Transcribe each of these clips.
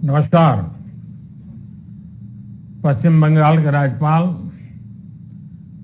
नमस्कार। पश्चिम बंगाल के राज्यपाल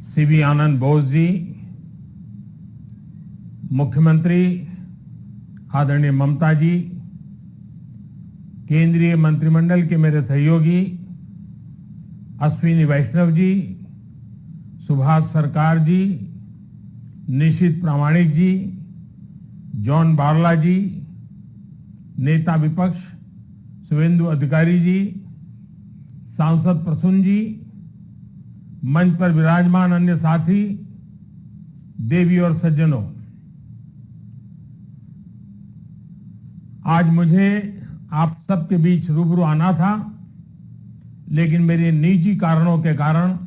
सीवी आनंद बोस जी, मुख्यमंत्री आदरणीय ममता जी, केंद्रीय मंत्रिमंडल के मेरे सहयोगी अश्विनी वैष्णव जी, सुभाष सरकार जी, निशित प्रामाणिक जी, जॉन बारला जी, नेता विपक्ष शुभेंदु अधिकारी जी, सांसद प्रसून जी, मंच पर विराजमान अन्य साथी, देवी और सज्जनों, आज मुझे आप सबके बीच रूबरू आना था, लेकिन मेरे निजी कारणों के कारण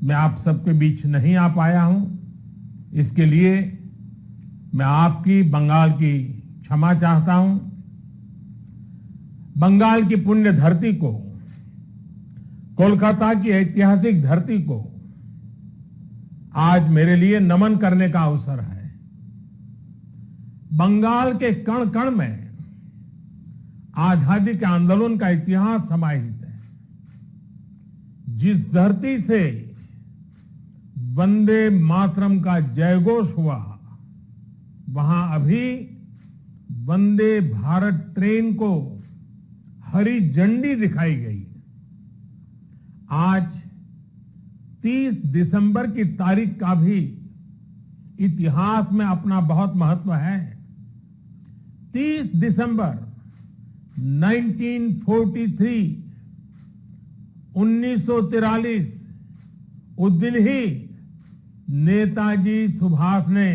मैं आप सबके बीच नहीं आ पाया हूं। इसके लिए मैं आपकी, बंगाल की क्षमा चाहता हूं। बंगाल की पुण्य धरती को, कोलकाता की ऐतिहासिक धरती को आज मेरे लिए नमन करने का अवसर है। बंगाल के कण कण में आजादी के आंदोलन का इतिहास समाहित है। जिस धरती से वंदे मातरम का जयघोष हुआ, वहां अभी वंदे भारत ट्रेन को हरी झंडी दिखाई गई। आज 30 दिसंबर की तारीख का भी इतिहास में अपना बहुत महत्व है। 30 दिसंबर 1943 उस दिन ही नेताजी सुभाष ने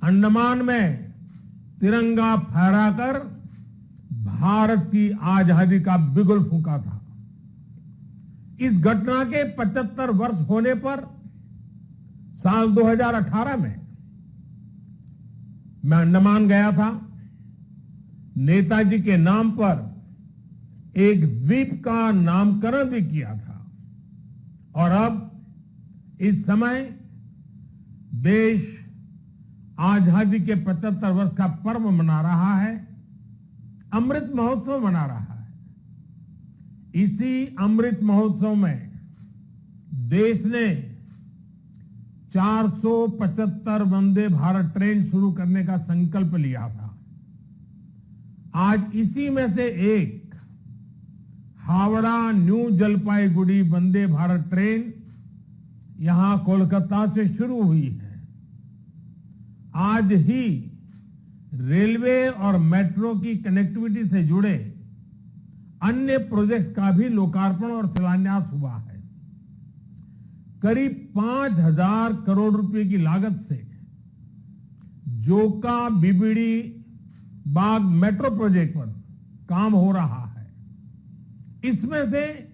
अंडमान में तिरंगा फहराकर भारत की आजादी का बिगुल फूंका था। इस घटना के 75 वर्ष होने पर साल 2018 में मैं अंडमान गया था। नेताजी के नाम पर एक द्वीप का नामकरण भी किया था। और अब इस समय देश आजादी के 75 वर्ष का पर्व मना रहा है, अमृत महोत्सव मना रहा है। इसी अमृत महोत्सव में देश ने 475 वंदे भारत ट्रेन शुरू करने का संकल्प लिया था। आज इसी में से एक हावड़ा न्यू जलपाईगुड़ी वंदे भारत ट्रेन यहां कोलकाता से शुरू हुई है। आज ही रेलवे और मेट्रो की कनेक्टिविटी से जुड़े अन्य प्रोजेक्ट्स का भी लोकार्पण और शिलान्यास हुआ है। करीब 5,000 करोड़ रुपए की लागत से जोका बीबीडी बाग मेट्रो प्रोजेक्ट पर काम हो रहा है। इसमें से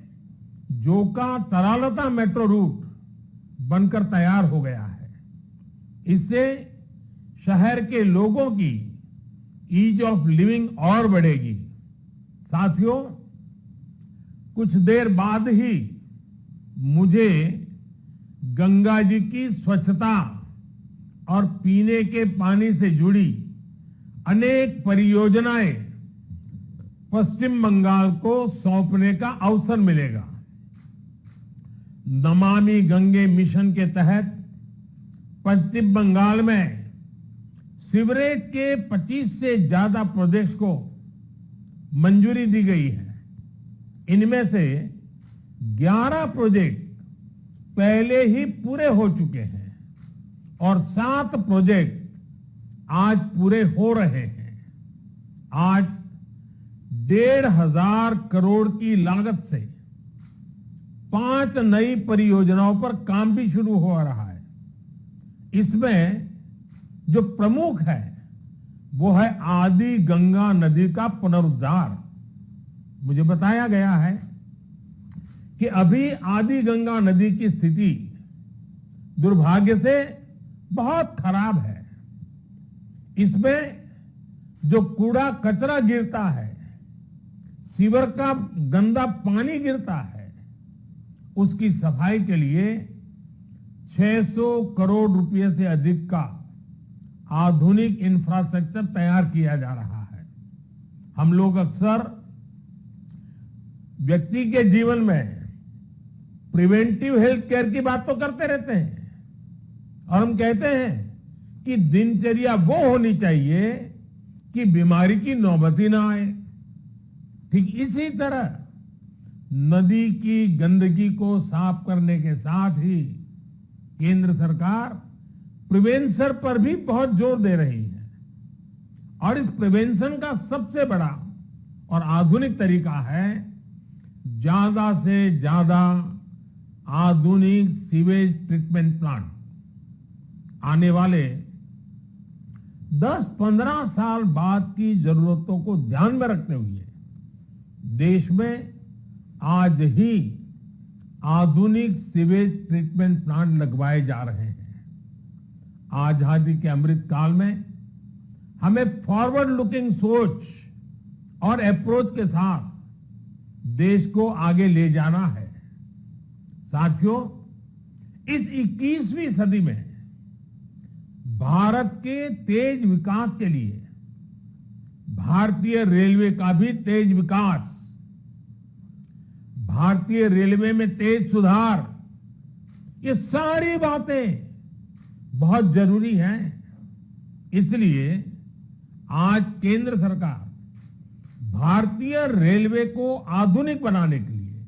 जोका तरालता मेट्रो रूट बनकर तैयार हो गया है। इससे शहर के लोगों की ईज ऑफ लिविंग और बढ़ेगी। साथियों, कुछ देर बाद ही मुझे गंगा जी की स्वच्छता और पीने के पानी से जुड़ी अनेक परियोजनाएं पश्चिम बंगाल को सौंपने का अवसर मिलेगा। नमामि गंगे मिशन के तहत पश्चिम बंगाल में सीवरेज के 25 से ज्यादा प्रोजेक्ट्स को मंजूरी दी गई है। इनमें से 11 प्रोजेक्ट पहले ही पूरे हो चुके हैं और 7 प्रोजेक्ट आज पूरे हो रहे हैं। आज 1,500 करोड़ की लागत से 5 नई परियोजनाओं पर काम भी शुरू हो रहा है। इसमें जो प्रमुख है वो है आदि गंगा नदी का पुनरुद्धार। मुझे बताया गया है कि अभी आदि गंगा नदी की स्थिति दुर्भाग्य से बहुत खराब है। इसमें जो कूड़ा कचरा गिरता है, सीवर का गंदा पानी गिरता है, उसकी सफाई के लिए 600 करोड़ रुपए से अधिक का आधुनिक इंफ्रास्ट्रक्चर तैयार किया जा रहा है। हम लोग अक्सर व्यक्ति के जीवन में प्रिवेंटिव हेल्थ केयर की बात तो करते रहते हैं और हम कहते हैं कि दिनचर्या वो होनी चाहिए कि बीमारी की नौबत ही ना आए। ठीक इसी तरह नदी की गंदगी को साफ करने के साथ ही केंद्र सरकार प्रिवेंशन पर भी बहुत जोर दे रही है और इस प्रिवेंशन का सबसे बड़ा और आधुनिक तरीका है ज्यादा से ज्यादा आधुनिक सीवेज ट्रीटमेंट प्लांट। आने वाले 10-15 साल बाद की जरूरतों को ध्यान में रखते हुए देश में आज ही आधुनिक सीवेज ट्रीटमेंट प्लांट लगवाए जा रहे हैं। आजादी के अमृत काल में हमें फॉरवर्ड लुकिंग सोच और अप्रोच के साथ देश को आगे ले जाना है। साथियों, इस 21वीं सदी में भारत के तेज विकास के लिए भारतीय रेलवे का भी तेज विकास, भारतीय रेलवे में तेज सुधार, ये सारी बातें बहुत जरूरी हैं। इसलिए आज केंद्र सरकार भारतीय रेलवे को आधुनिक बनाने के लिए,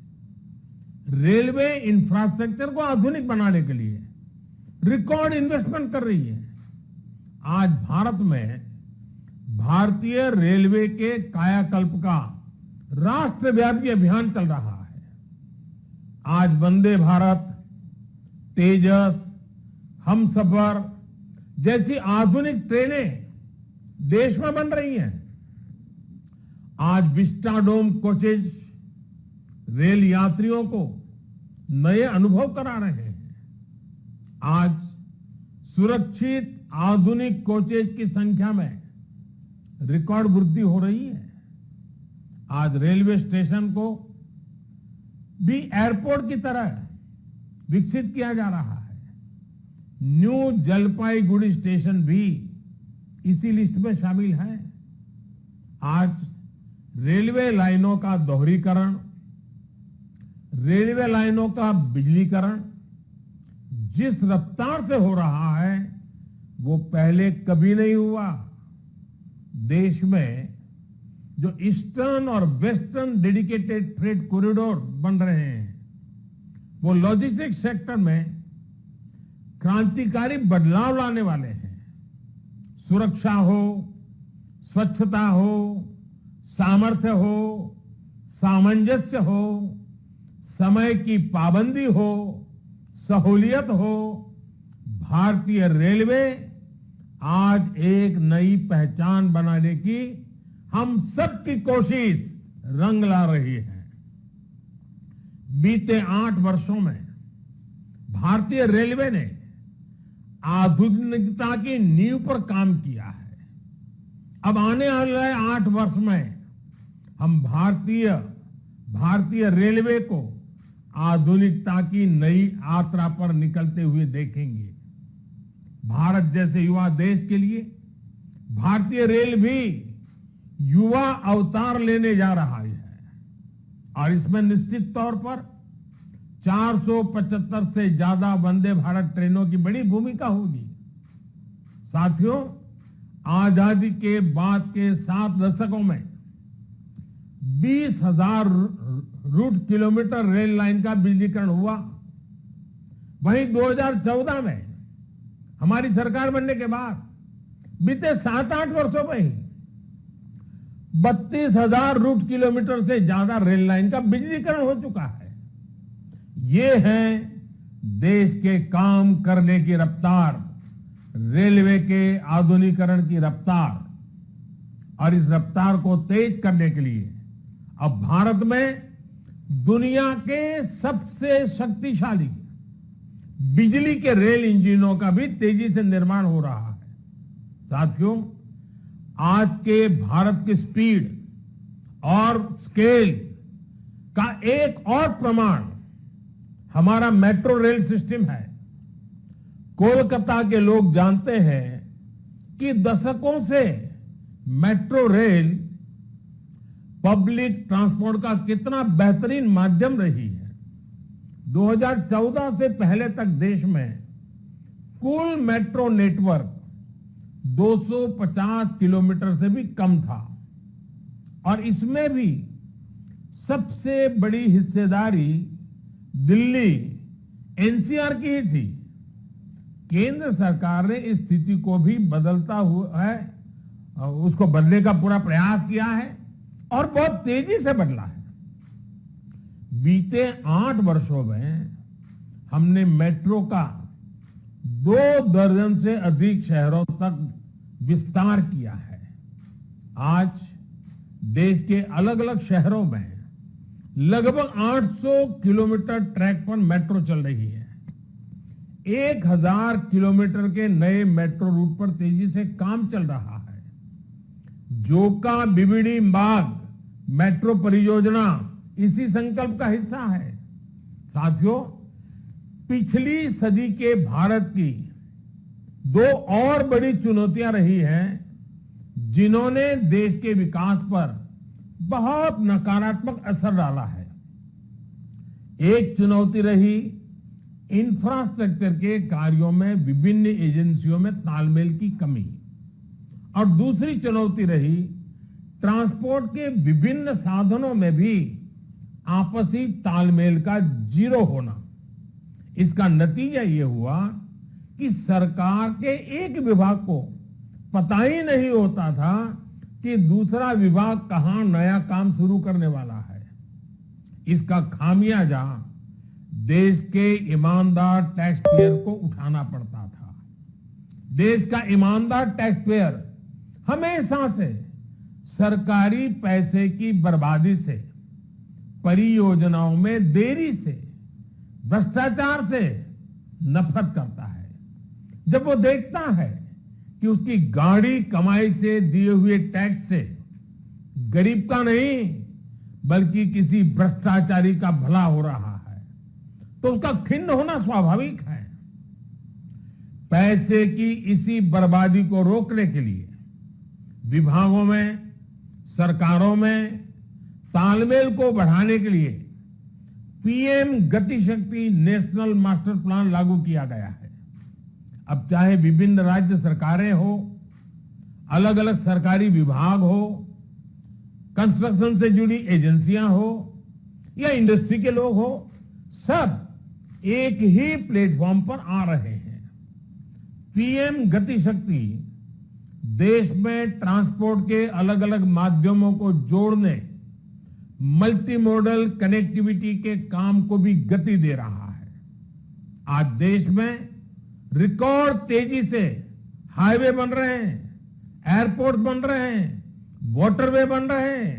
रेलवे इंफ्रास्ट्रक्चर को आधुनिक बनाने के लिए रिकॉर्ड इन्वेस्टमेंट कर रही है। आज भारत में भारतीय रेलवे के कायाकल्प का राष्ट्रव्यापी अभियान चल रहा है। आज वंदे भारत, तेजस, हमसफर जैसी आधुनिक ट्रेनें देश में बन रही हैं। आज विस्टाडोम कोचेज रेल यात्रियों को नए अनुभव करा रहे हैं। आज सुरक्षित आधुनिक कोचेज की संख्या में रिकॉर्ड वृद्धि हो रही है। आज रेलवे स्टेशन को भी एयरपोर्ट की तरह विकसित किया जा रहा है। न्यू जलपाईगुड़ी स्टेशन भी इसी लिस्ट में शामिल है। आज रेलवे लाइनों का दोहरीकरण, रेलवे लाइनों का बिजलीकरण जिस रफ्तार से हो रहा है वो पहले कभी नहीं हुआ। देश में जो ईस्टर्न और वेस्टर्न डेडिकेटेड फ्रेट कॉरिडोर बन रहे हैं वो लॉजिस्टिक्स सेक्टर में क्रांतिकारी बदलाव लाने वाले हैं। सुरक्षा हो, स्वच्छता हो, सामर्थ्य हो, सामंजस्य हो, समय की पाबंदी हो, सहूलियत हो, भारतीय रेलवे आज एक नई पहचान बनाने की हम सबकी कोशिश रंग ला रही है। बीते 8 वर्षों में भारतीय रेलवे ने आधुनिकता की नींव पर काम किया है। अब आने वाले 8 वर्ष में हम भारतीय रेलवे को आधुनिकता की नई यात्रा पर निकलते हुए देखेंगे। भारत जैसे युवा देश के लिए भारतीय रेल भी युवा अवतार लेने जा रहा है और इसमें निश्चित तौर पर 475 से ज्यादा वंदे भारत ट्रेनों की बड़ी भूमिका होगी। साथियों, आजादी के बाद के 7 दशकों में 20,000 रूट किलोमीटर रेल लाइन का बिजलीकरण हुआ। वहीं 2014 में हमारी सरकार बनने के बाद बीते 7-8 वर्षों में ही 32,000 रूट किलोमीटर से ज्यादा रेल लाइन का बिजलीकरण हो चुका है। ये है देश के काम करने की रफ्तार, रेलवे के आधुनिकीकरण की रफ्तार। और इस रफ्तार को तेज करने के लिए अब भारत में दुनिया के सबसे शक्तिशाली बिजली के रेल इंजनों का भी तेजी से निर्माण हो रहा है। साथियों, आज के भारत की स्पीड और स्केल का एक और प्रमाण हमारा मेट्रो रेल सिस्टम है। कोलकाता के लोग जानते हैं कि दशकों से मेट्रो रेल पब्लिक ट्रांसपोर्ट का कितना बेहतरीन माध्यम रही है। 2014 से पहले तक देश में कुल मेट्रो नेटवर्क 250 किलोमीटर से भी कम था और इसमें भी सबसे बड़ी हिस्सेदारी दिल्ली एनसीआर की ही थी। केंद्र सरकार ने इस स्थिति को भी बदलता हुआ है, उसको बदलने का पूरा प्रयास किया है और बहुत तेजी से बदला है। बीते 8 वर्षों में हमने मेट्रो का 2 दर्जन से अधिक शहरों तक विस्तार किया है। आज देश के अलग अलग शहरों में लगभग 800 किलोमीटर ट्रैक पर मेट्रो चल रही है। 1000 किलोमीटर के नए मेट्रो रूट पर तेजी से काम चल रहा है। जोका बीबीडी मार्ग मेट्रो परियोजना इसी संकल्प का हिस्सा है। साथियों, पिछली सदी के भारत की 2 और बड़ी चुनौतियां रही हैं जिन्होंने देश के विकास पर बहुत नकारात्मक असर डाला है। एक चुनौती रही इंफ्रास्ट्रक्चर के कार्यों में विभिन्न एजेंसियों में तालमेल की कमी और दूसरी चुनौती रही ट्रांसपोर्ट के विभिन्न साधनों में भी आपसी तालमेल का जीरो होना। इसका नतीजा ये हुआ कि सरकार के एक विभाग को पता ही नहीं होता था कि दूसरा विभाग कहां नया काम शुरू करने वाला है। इसका खामियाजा देश के ईमानदार टैक्स पेयर को उठाना पड़ता था। देश का ईमानदार टैक्स पेयर हमेशा से सरकारी पैसे की बर्बादी से, परियोजनाओं में देरी से, भ्रष्टाचार से नफरत करता है। जब वो देखता है कि उसकी गाड़ी कमाई से दिए हुए टैक्स से गरीब का नहीं बल्कि किसी भ्रष्टाचारी का भला हो रहा है, तो उसका खिन्न होना स्वाभाविक है। पैसे की इसी बर्बादी को रोकने के लिए विभागों में, सरकारों में तालमेल को बढ़ाने के लिए पीएम गति शक्ति नेशनल मास्टर प्लान लागू किया गया है। अब चाहे विभिन्न राज्य सरकारें हो, अलग अलग सरकारी विभाग हो, कंस्ट्रक्शन से जुड़ी एजेंसियां हो या इंडस्ट्री के लोग हो, सब एक ही प्लेटफॉर्म पर आ रहे हैं। पीएम गति शक्ति देश में ट्रांसपोर्ट के अलग अलग माध्यमों को जोड़ने, मल्टी मॉडल कनेक्टिविटी के काम को भी गति दे रहा है। आज देश में रिकॉर्ड तेजी से हाईवे बन रहे हैं, एयरपोर्ट बन रहे हैं, वाटरवे बन रहे हैं,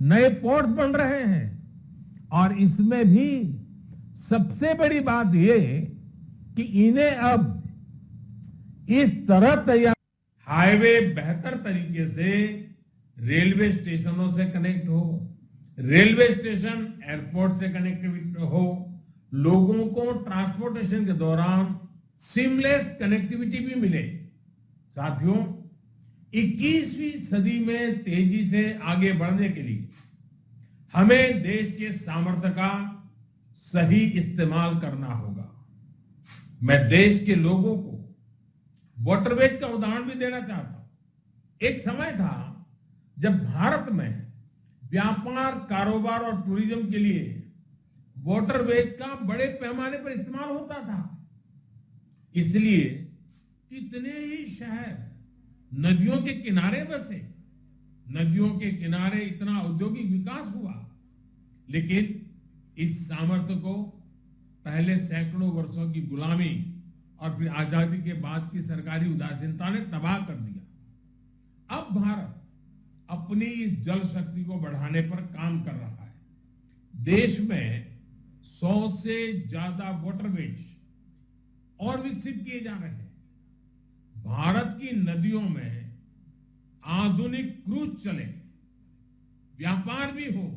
नए पोर्ट बन रहे हैं और इसमें भी सबसे बड़ी बात यह कि इन्हें अब इस तरह तैयार हाईवे बेहतर तरीके से रेलवे स्टेशनों से कनेक्ट हो, रेलवे स्टेशन एयरपोर्ट से कनेक्टिविटी हो, लोगों को ट्रांसपोर्टेशन के दौरान सीमलेस कनेक्टिविटी भी मिले। साथियों, 21वीं सदी में तेजी से आगे बढ़ने के लिए हमें देश के सामर्थ्य का सही इस्तेमाल करना होगा। मैं देश के लोगों को वाटरवेज का उदाहरण भी देना चाहता हूं। एक समय था जब भारत में व्यापार, कारोबार और टूरिज्म के लिए वाटरवेज का बड़े पैमाने पर इस्तेमाल होता था। इसलिए कितने ही शहर नदियों के किनारे बसे, नदियों के किनारे इतना औद्योगिक विकास हुआ, लेकिन इस सामर्थ्य को पहले सैकड़ों वर्षों की गुलामी और फिर आजादी के बाद की सरकारी उदासीनता ने तबाह कर दिया। अब भारत अपनी इस जल शक्ति को बढ़ाने पर काम कर रहा है। देश में 100 से ज्यादा वाटरवेज और विकसित किए जा रहे हैं। भारत की नदियों में आधुनिक क्रूज चले, व्यापार भी हो,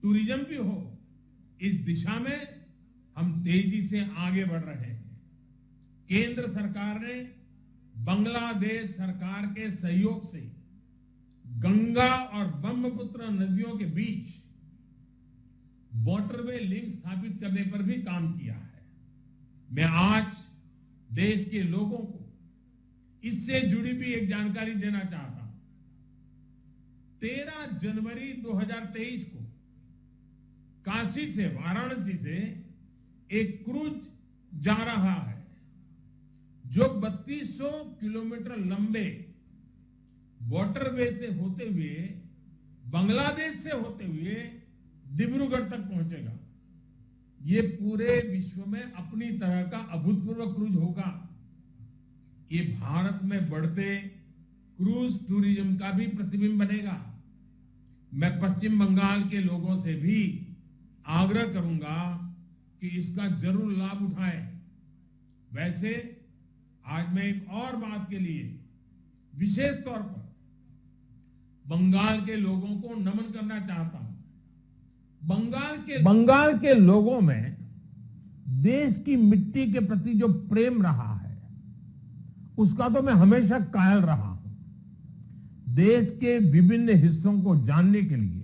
टूरिज्म भी हो, इस दिशा में हम तेजी से आगे बढ़ रहे हैं। केंद्र सरकार ने बांग्लादेश सरकार के सहयोग से गंगा और ब्रह्मपुत्र नदियों के बीच वाटरवे लिंक स्थापित करने पर भी काम किया है। मैं आज देश के लोगों को इससे जुड़ी भी एक जानकारी देना चाहता हूं। 13 जनवरी 2023 को काशी से, वाराणसी से एक क्रूज जा रहा है जो 3200 किलोमीटर लंबे वाटरवे से होते हुए, बांग्लादेश से होते हुए डिब्रूगढ़ तक पहुंचेगा। ये पूरे विश्व में अपनी तरह का अभूतपूर्व क्रूज होगा। ये भारत में बढ़ते क्रूज टूरिज्म का भी प्रतिबिंब बनेगा। मैं पश्चिम बंगाल के लोगों से भी आग्रह करूंगा कि इसका जरूर लाभ उठाएं। वैसे आज मैं एक और बात के लिए विशेष तौर पर बंगाल के लोगों को नमन करना चाहता हूं। बंगाल के लोगों में देश की मिट्टी के प्रति जो प्रेम रहा है, उसका तो मैं हमेशा कायल रहा हूं। देश के विभिन्न हिस्सों को जानने के लिए,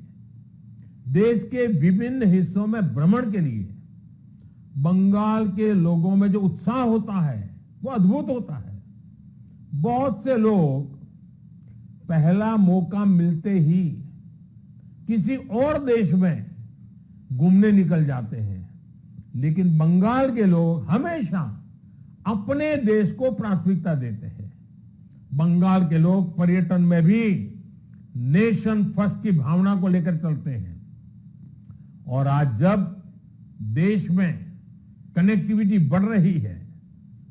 देश के विभिन्न हिस्सों में भ्रमण के लिए बंगाल के लोगों में जो उत्साह होता है वो अद्भुत होता है। बहुत से लोग पहला मौका मिलते ही किसी और देश में घूमने निकल जाते हैं, लेकिन बंगाल के लोग हमेशा अपने देश को प्राथमिकता देते हैं। बंगाल के लोग पर्यटन में भी नेशन फर्स्ट की भावना को लेकर चलते हैं। और आज जब देश में कनेक्टिविटी बढ़ रही है,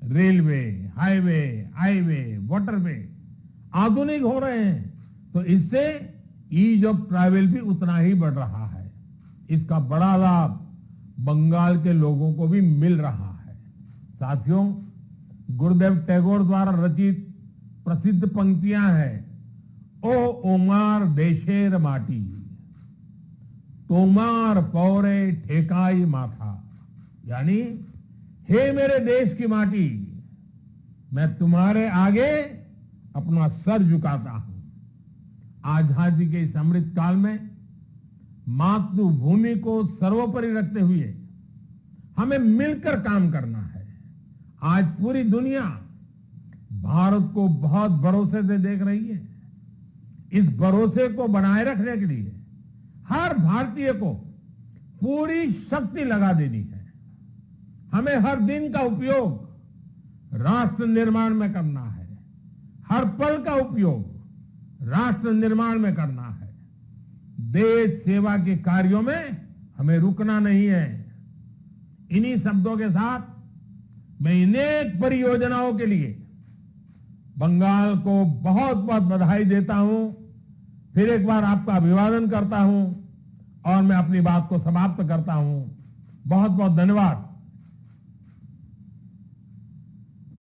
रेलवे, हाईवे, वाटरवे आधुनिक हो रहे हैं, तो इससे ईज ऑफ ट्रैवल भी उतना ही बढ़ रहा है। इसका बड़ा लाभ बंगाल के लोगों को भी मिल रहा है। साथियों, गुरुदेव टैगोर द्वारा रचित प्रसिद्ध पंक्तियां हैं, ओ ओमार देशेर माटी, तोमार पौरे ठेकाई माथा, यानी हे मेरे देश की माटी, मैं तुम्हारे आगे अपना सर झुकाता हूं। आजादी के इस अमृत काल में मातृभूमि को सर्वोपरि रखते हुए हमें मिलकर काम करना है। आज पूरी दुनिया भारत को बहुत भरोसे से देख रही है। इस भरोसे को बनाए रखने के लिए हर भारतीय को पूरी शक्ति लगा देनी है। हमें हर दिन का उपयोग राष्ट्र निर्माण में करना है, हर पल का उपयोग राष्ट्र निर्माण में करना है। देश सेवा के कार्यों में हमें रुकना नहीं है। इन्हीं शब्दों के साथ मैं अनेक परियोजनाओं के लिए बंगाल को बहुत बहुत बधाई देता हूं। फिर एक बार आपका अभिवादन करता हूं और मैं अपनी बात को समाप्त करता हूं। बहुत बहुत धन्यवाद।